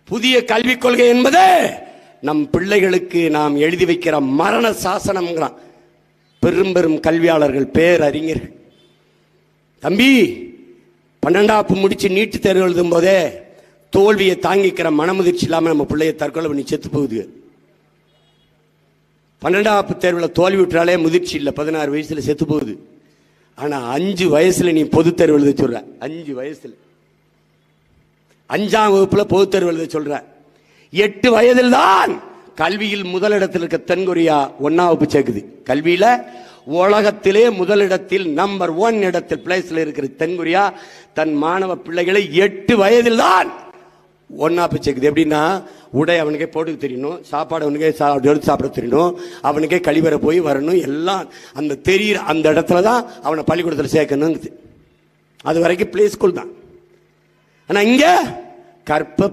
புதிய கல்விக் கொள்கை என்பது நம் பிள்ளைகளுக்கு நாம் எழுதி வைக்கிற மரண சாசனம். பெரும் பெரும் கல்வியாளர்கள், பேரறிஞர்கள், தம்பி 12ஆப்பு முடிச்சு நீட்டு தேர்வு எழுதும் போதே தோல்வியை தாங்கிக்கிற மனமுதிர்ச்சி இல்லாம நம்ம பிள்ளைய தற்கொலை பண்ணி செத்து போகுது. 12ஆப்பு தேர்வில் தோல்வி விட்டாலே முதிர்ச்சி இல்லை, 16 வயசுல செத்து போகுது. ஆனா 5 வயசுல நீ பொது தேர்வு எழுத சொல்ற, 5 வயசுல 5ஆம் வகுப்புல பொது தேர்வு எழுத சொல்ற. 8 வயதில் தான் கல்வியில் முதலிடத்தில் இருக்க தென்கொரியா 1ஆம் வகுப்பு சேர்க்குது. கல்வியில உலகத்திலே முதலிடத்தில் நம்பர் 1 இடத்தில் பிளேஸ்ல இருக்கிற தென்கொரியா தன் மாணவ பிள்ளைகளை 8 வயதில் தான் 1ஆம் வகுப்பு சேர்க்குது. எப்படின்னா, உடை அவனுக்கே போட்டுக்க தெரியணும், சாப்பாடு அவனுக்கே எடுத்து சாப்பிட தெரியணும், அவனுக்கே கழிவறை போய் வரணும், எல்லாம் அந்த தெரியுற அந்த இடத்துல தான் அவனை பள்ளிக்கூடத்தில் சேர்க்கணும். அது வரைக்கும் பிளே ஸ்கூல் தான். ஆனா இங்க கற்ப